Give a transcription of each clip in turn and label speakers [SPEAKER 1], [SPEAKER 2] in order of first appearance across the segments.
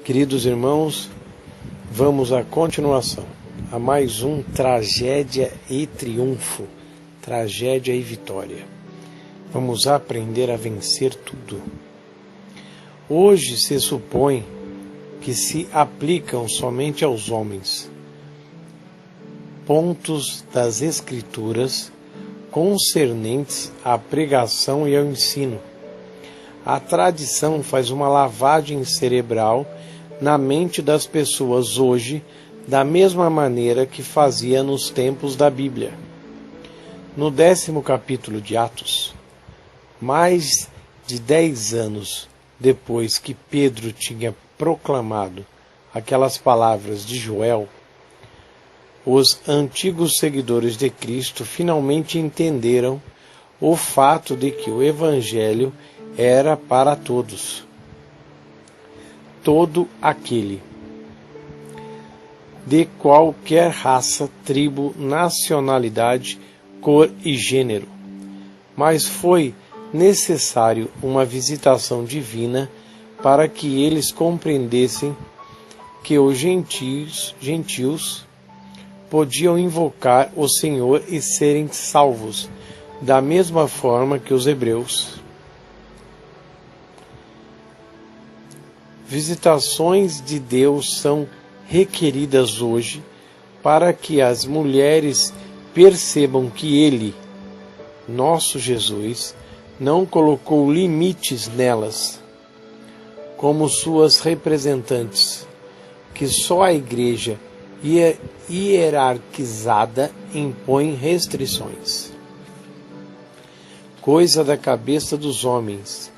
[SPEAKER 1] Queridos irmãos, vamos à continuação, a mais um Tragédia e Triunfo, Tragédia e Vitória. Vamos aprender a vencer tudo. Hoje se supõe que se aplicam somente aos homens pontos das Escrituras concernentes à pregação e ao ensino. A tradição faz uma lavagem cerebral na mente das pessoas hoje, da mesma maneira que fazia nos tempos da Bíblia. No 10º capítulo de Atos, mais de 10 anos depois que Pedro tinha proclamado aquelas palavras de Joel, os antigos seguidores de Cristo finalmente entenderam o fato de que o Evangelho era para todos. Todo aquele, de qualquer raça, tribo, nacionalidade, cor e gênero. Mas foi necessário uma visitação divina para que eles compreendessem que os gentios podiam invocar o Senhor e serem salvos, da mesma forma que os hebreus. Visitações de Deus são requeridas hoje para que as mulheres percebam que Ele, nosso Jesus, não colocou limites nelas, como suas representantes, que só a Igreja hierarquizada impõe restrições. Coisa da cabeça dos homens,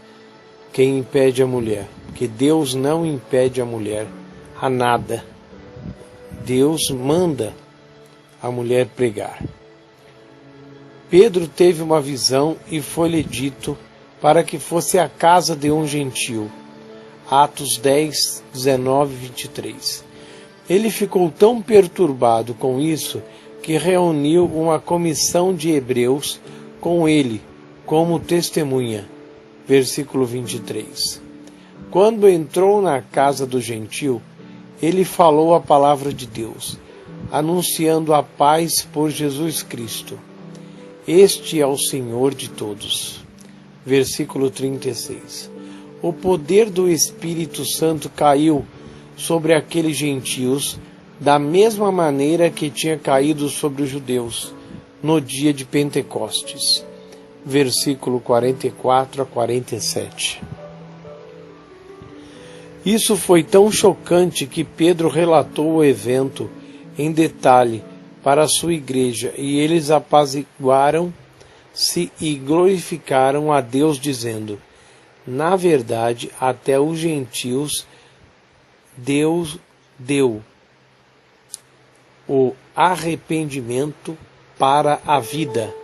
[SPEAKER 1] quem impede a mulher, porque Deus não impede a mulher a nada. Deus manda a mulher pregar. Pedro teve uma visão e foi-lhe dito para que fosse à casa de um gentio. Atos 10, 19 e 23. Ele ficou tão perturbado com isso que reuniu uma comissão de hebreus com ele como testemunha. Versículo 23. Quando entrou na casa do gentio, ele falou a palavra de Deus, anunciando a paz por Jesus Cristo. Este é o Senhor de todos. Versículo 36. O poder do Espírito Santo caiu sobre aqueles gentios, da mesma maneira que tinha caído sobre os judeus no dia de Pentecostes. Versículo 44 a 47. Isso foi tão chocante que Pedro relatou o evento em detalhe para a sua igreja, e eles apaziguaram-se e glorificaram a Deus, dizendo: na verdade, até os gentios Deus deu o arrependimento para a vida.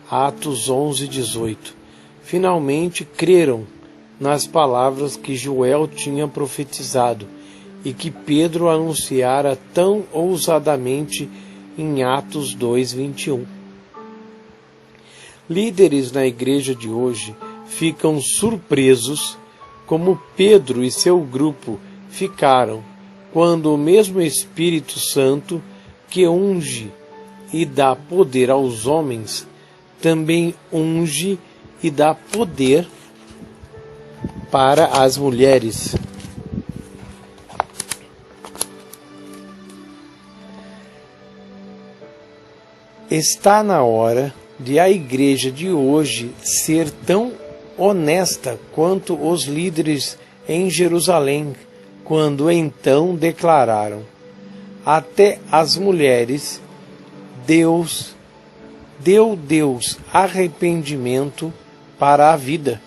[SPEAKER 1] Atos 11, 18. Finalmente creram nas palavras que Joel tinha profetizado e que Pedro anunciara tão ousadamente em Atos 2, 21. Líderes na igreja de hoje ficam surpresos como Pedro e seu grupo ficaram, quando o mesmo Espírito Santo, que unge e dá poder aos homens, também unge e dá poder para as mulheres. Está na hora de a igreja de hoje ser tão honesta quanto os líderes em Jerusalém, quando então declararam: até as mulheres deu Deus arrependimento para a vida.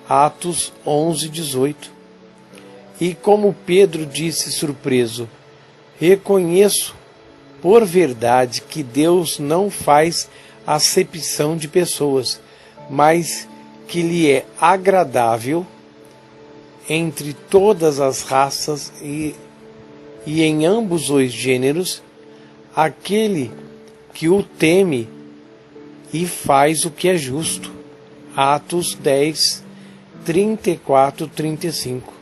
[SPEAKER 1] Atos 11, 18. E como Pedro disse surpreso: reconheço por verdade que Deus não faz acepção de pessoas, mas que lhe é agradável entre todas as raças e em ambos os gêneros aquele que o teme e faz o que é justo. Atos 10, 34, 35.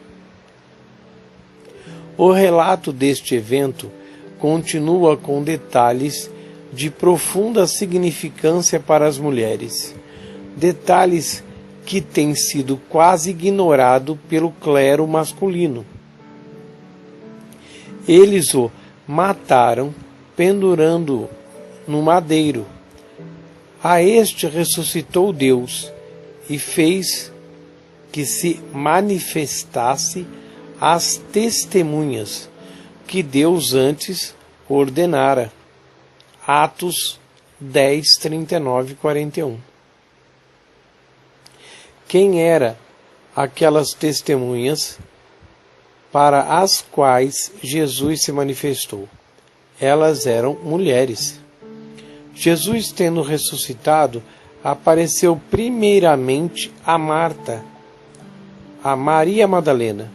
[SPEAKER 1] O relato deste evento continua com detalhes de profunda significância para as mulheres, detalhes que têm sido quase ignorados pelo clero masculino. Eles o mataram pendurando-o no madeiro. A este ressuscitou Deus e fez que se manifestasse às testemunhas que Deus antes ordenara. Atos 10, 39 e 41. Quem eram aquelas testemunhas para as quais Jesus se manifestou? Elas eram mulheres. Jesus, tendo ressuscitado, apareceu primeiramente a Marta, a Maria Madalena.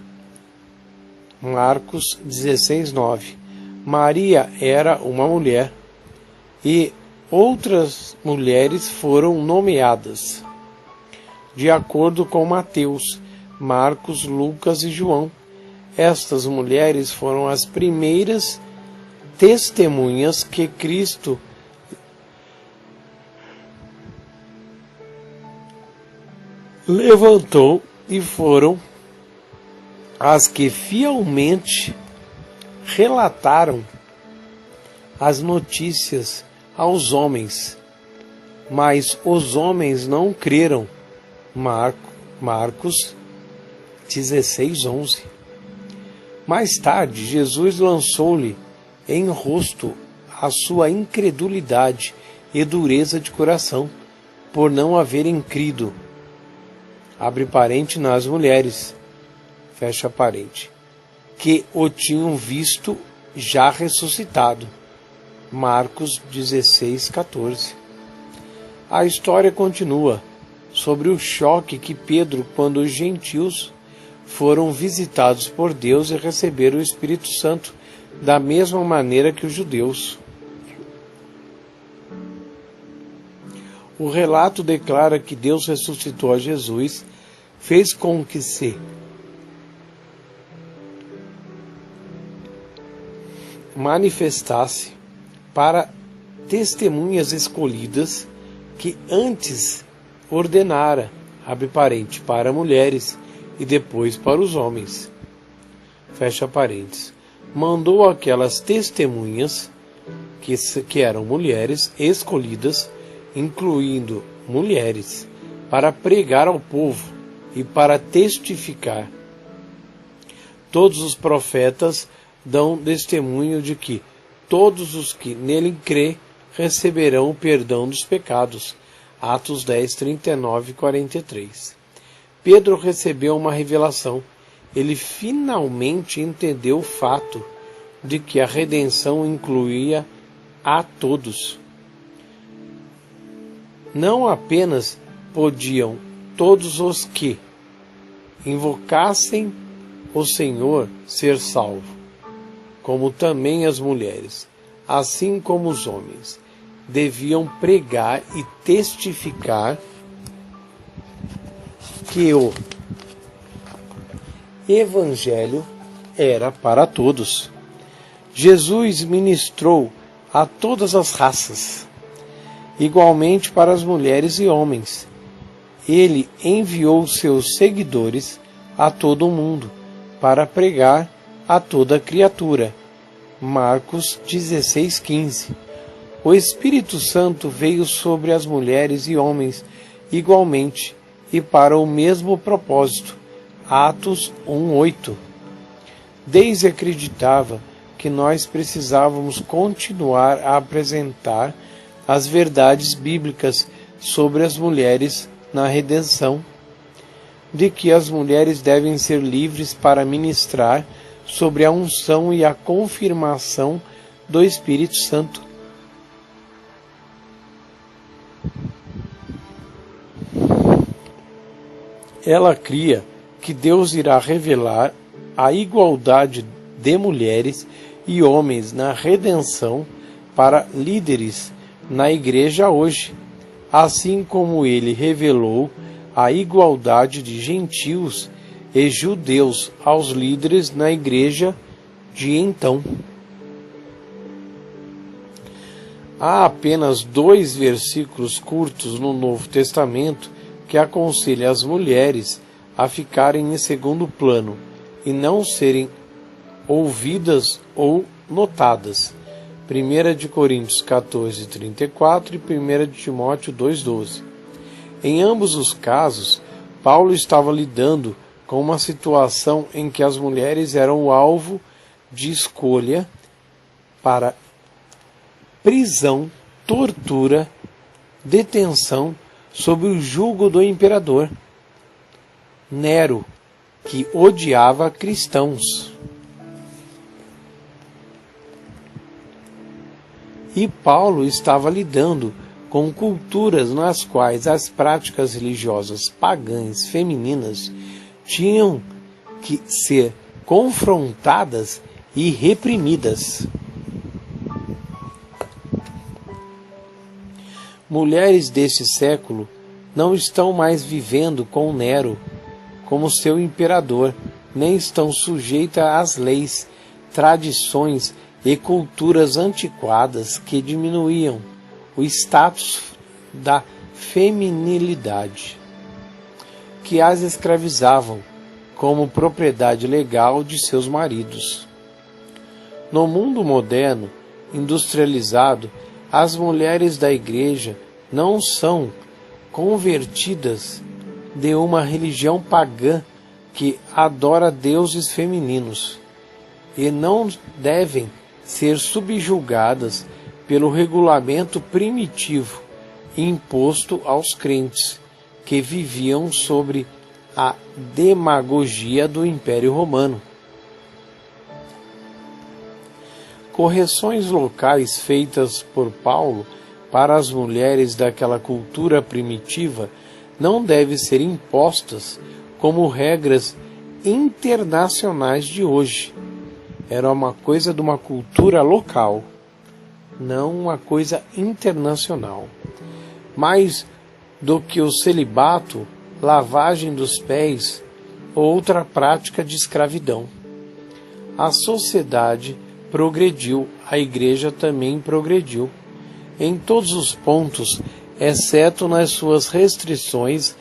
[SPEAKER 1] Marcos 16, 9. Maria era uma mulher e outras mulheres foram nomeadas, de acordo com Mateus, Marcos, Lucas e João. Estas mulheres foram as primeiras testemunhas que Cristo levantou e foram as que fielmente relataram as notícias aos homens, mas os homens não creram. Marcos 16, 11. Mais tarde, Jesus lançou-lhe em rosto a sua incredulidade e dureza de coração, por não haverem crido. Abre parente nas mulheres, fecha parente, que o tinham visto já ressuscitado. Marcos 16, 14. A história continua sobre o choque que Pedro, quando os gentios foram visitados por Deus e receberam o Espírito Santo da mesma maneira que os judeus. O relato declara que Deus ressuscitou a Jesus, fez com que se manifestasse para testemunhas escolhidas que antes ordenara, abre parente, para mulheres e depois para os homens, fecha parênteses. Mandou aquelas testemunhas que eram mulheres escolhidas, incluindo mulheres, para pregar ao povo e para testificar. Todos os profetas dão testemunho de que todos os que nele crê receberão o perdão dos pecados. Atos 10, 39 e 43. Pedro recebeu uma revelação. Ele finalmente entendeu o fato de que a redenção incluía a todos. Não apenas podiam todos os que invocassem o Senhor ser salvos, como também as mulheres, assim como os homens, deviam pregar e testificar que o Evangelho era para todos. Jesus ministrou a todas as raças, igualmente para as mulheres e homens. Ele enviou seus seguidores a todo o mundo para pregar a toda criatura. Marcos 16, 15. O Espírito Santo veio sobre as mulheres e homens igualmente e para o mesmo propósito. Atos 1, 8. Daisy acreditava que nós precisávamos continuar a apresentar as verdades bíblicas sobre as mulheres na redenção, de que as mulheres devem ser livres para ministrar sobre a unção e a confirmação do Espírito Santo. Ela cria que Deus irá revelar a igualdade de mulheres e homens na redenção para líderes na igreja hoje, assim como ele revelou a igualdade de gentios e judeus aos líderes na igreja de então. Há apenas 2 versículos curtos no Novo Testamento que aconselham as mulheres a ficarem em segundo plano e não serem ouvidas ou notadas. 1 de Coríntios 14:34 e 1 de Timóteo 2:12. Em ambos os casos, Paulo estava lidando com uma situação em que as mulheres eram o alvo de escolha para prisão, tortura, detenção sob o jugo do imperador Nero, que odiava cristãos. E Paulo estava lidando com culturas nas quais as práticas religiosas pagãs femininas tinham que ser confrontadas e reprimidas. Mulheres deste século não estão mais vivendo com Nero como seu imperador, nem estão sujeitas às leis, tradições e culturas antiquadas que diminuíam o status da feminilidade, que as escravizavam como propriedade legal de seus maridos. No mundo moderno, industrializado, as mulheres da igreja não são convertidas de uma religião pagã que adora deuses femininos e não devem ser subjugadas pelo regulamento primitivo imposto aos crentes que viviam sobre a demagogia do Império Romano. Correções locais feitas por Paulo para as mulheres daquela cultura primitiva não devem ser impostas como regras internacionais de hoje. Era uma coisa de uma cultura local, não uma coisa internacional. Mais do que o celibato, lavagem dos pés, outra prática de escravidão. A sociedade progrediu, a igreja também progrediu, em todos os pontos, exceto nas suas restrições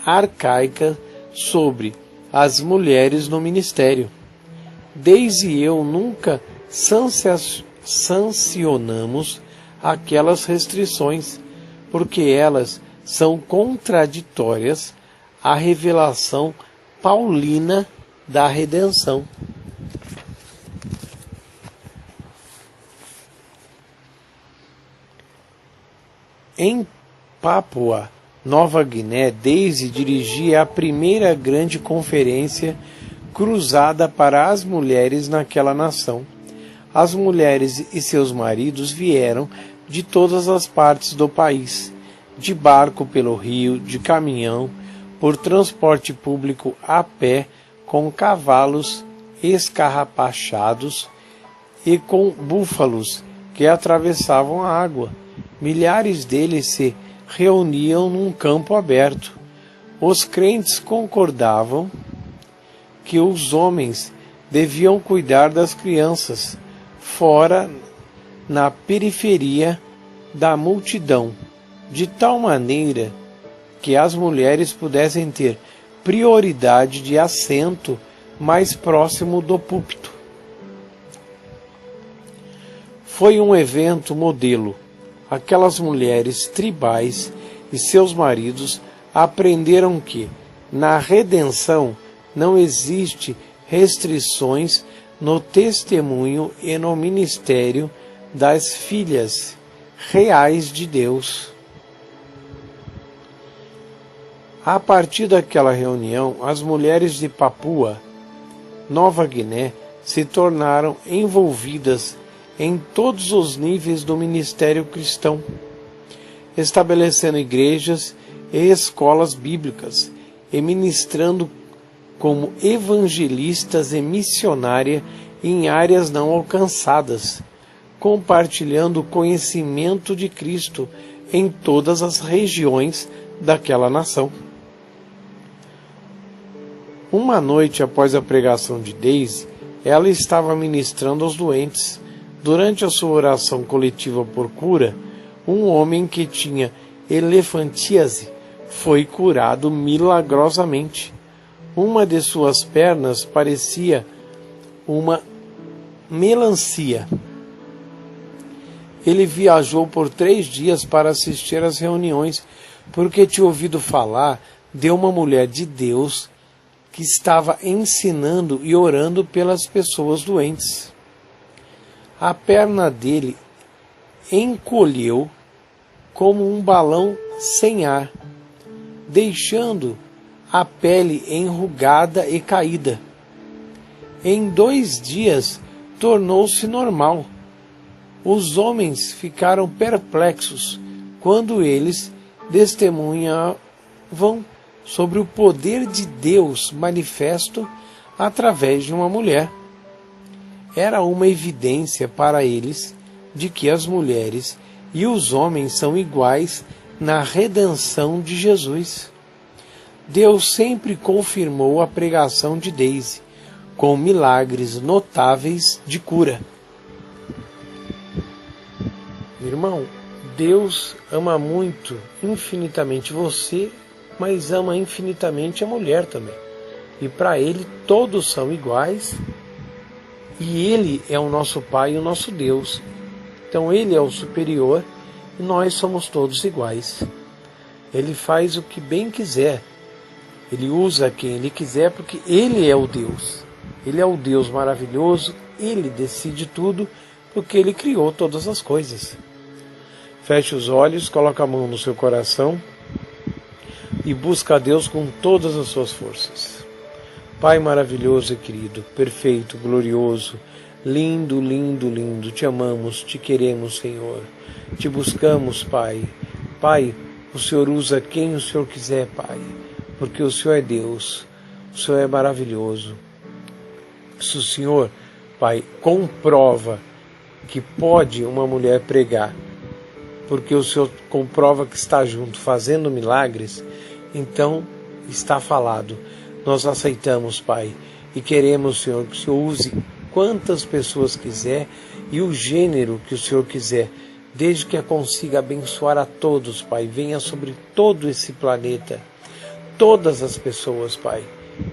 [SPEAKER 1] arcaicas sobre as mulheres no ministério. Desde e eu nunca sancionamos aquelas restrições, porque elas são contraditórias à revelação paulina da redenção. Em Papua Nova Guiné, Daisy dirigia a primeira grande conferência cruzada para as mulheres naquela nação. As mulheres e seus maridos vieram de todas as partes do país, de barco pelo rio, de caminhão, por transporte público a pé, com cavalos escarrapachados e com búfalos que atravessavam a água. Milhares deles se reuniam num campo aberto. Os crentes concordavam que os homens deviam cuidar das crianças, fora, na periferia da multidão, de tal maneira que as mulheres pudessem ter prioridade de assento mais próximo do púlpito. Foi um evento modelo. Aquelas mulheres tribais e seus maridos aprenderam que, na redenção, não existe restrições no testemunho e no ministério das filhas reais de Deus. A partir daquela reunião, as mulheres de Papua Nova Guiné se tornaram envolvidas em todos os níveis do ministério cristão, estabelecendo igrejas e escolas bíblicas e ministrando como evangelistas e missionárias em áreas não alcançadas, compartilhando o conhecimento de Cristo em todas as regiões daquela nação. Uma noite após a pregação de Daisy, ela estava ministrando aos doentes. Durante a sua oração coletiva por cura, um homem que tinha elefantíase foi curado milagrosamente. Uma de suas pernas parecia uma melancia. Ele viajou por 3 dias para assistir às reuniões, porque tinha ouvido falar de uma mulher de Deus que estava ensinando e orando pelas pessoas doentes. A perna dele encolheu como um balão sem ar, deixando a pele enrugada e caída. Em 2 dias tornou-se normal. Os homens ficaram perplexos quando eles testemunhavam sobre o poder de Deus manifesto através de uma mulher. Era uma evidência para eles de que as mulheres e os homens são iguais na redenção de Jesus. Deus sempre confirmou a pregação de Daisy com milagres notáveis de cura. Irmão, Deus ama muito, infinitamente você, mas ama infinitamente a mulher também. E para Ele todos são iguais, e Ele é o nosso Pai e o nosso Deus. Então Ele é o superior e nós somos todos iguais. Ele faz o que bem quiser. Ele usa quem Ele quiser, porque Ele é o Deus. Ele é o Deus maravilhoso, Ele decide tudo, porque Ele criou todas as coisas. Feche os olhos, coloca a mão no seu coração e busca a Deus com todas as suas forças. Pai maravilhoso e querido, perfeito, glorioso, lindo, lindo, lindo, te amamos, te queremos, Senhor. Te buscamos, Pai. Pai, o Senhor usa quem o Senhor quiser, Pai, porque o Senhor é Deus, o Senhor é maravilhoso. Se o Senhor, Pai, comprova que pode uma mulher pregar, porque o Senhor comprova que está junto fazendo milagres, então está falado. Nós aceitamos, Pai, e queremos, Senhor, que o Senhor use quantas pessoas quiser e o gênero que o Senhor quiser, desde que a consiga abençoar a todos, Pai. Venha sobre todo esse planeta, todas as pessoas, Pai,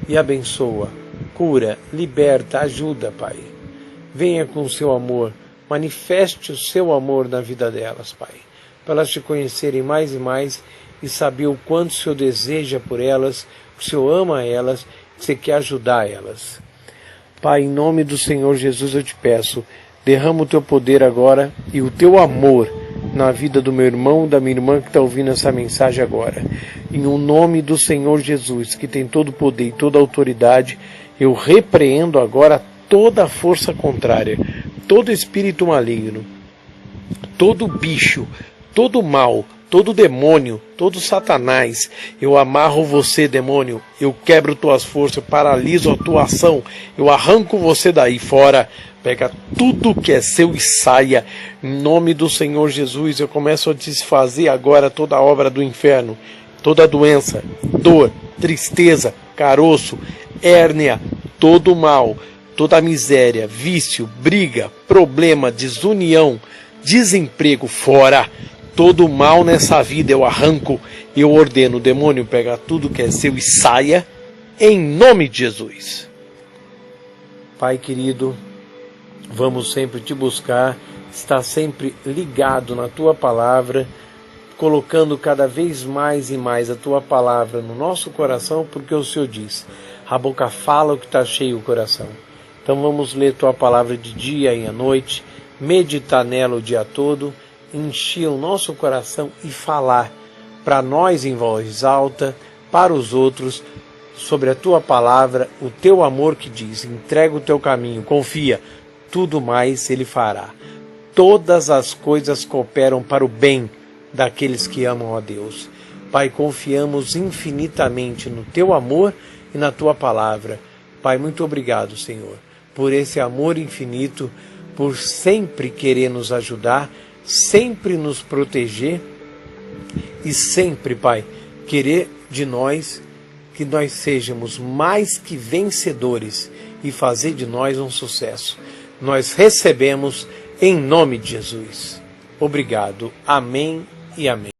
[SPEAKER 1] e abençoa, cura, liberta, ajuda, Pai. Venha com o seu amor, manifeste o seu amor na vida delas, Pai, para elas te conhecerem mais e mais e saber o quanto o Senhor deseja por elas, que o Senhor ama elas, que você quer ajudar elas. Pai, em nome do Senhor Jesus eu te peço, derrama o teu poder agora e o teu amor na vida do meu irmão, da minha irmã que está ouvindo essa mensagem agora. Em o nome do Senhor Jesus, que tem todo o poder e toda a autoridade, eu repreendo agora toda a força contrária, todo espírito maligno, todo bicho, todo mal, todo demônio, todo Satanás. Eu amarro você, demônio, eu quebro tuas forças, paraliso a tua ação, eu arranco você daí fora. Pega tudo que é seu e saia. Em nome do Senhor Jesus, eu começo a desfazer agora toda a obra do inferno, toda doença, dor, tristeza, caroço, hérnia, todo mal, toda miséria, vício, briga, problema, desunião, desemprego, fora. Todo mal nessa vida eu arranco, eu ordeno, o demônio pega tudo que é seu e saia, em nome de Jesus. Pai querido, vamos sempre te buscar, estar sempre ligado na tua palavra, colocando cada vez mais e mais a tua palavra no nosso coração, porque o Senhor diz, a boca fala o que está cheio o coração. Então vamos ler tua palavra de dia e à noite, meditar nela o dia todo, encher o nosso coração e falar para nós em voz alta, para os outros, sobre a tua palavra, o teu amor que diz, entrega o teu caminho, confia, tudo mais Ele fará. Todas as coisas cooperam para o bem daqueles que amam a Deus. Pai, confiamos infinitamente no teu amor e na tua palavra. Pai, muito obrigado, Senhor, por esse amor infinito, por sempre querer nos ajudar, sempre nos proteger e sempre, Pai, querer de nós que nós sejamos mais que vencedores e fazer de nós um sucesso. Nós recebemos em nome de Jesus. Obrigado. Amém e amém.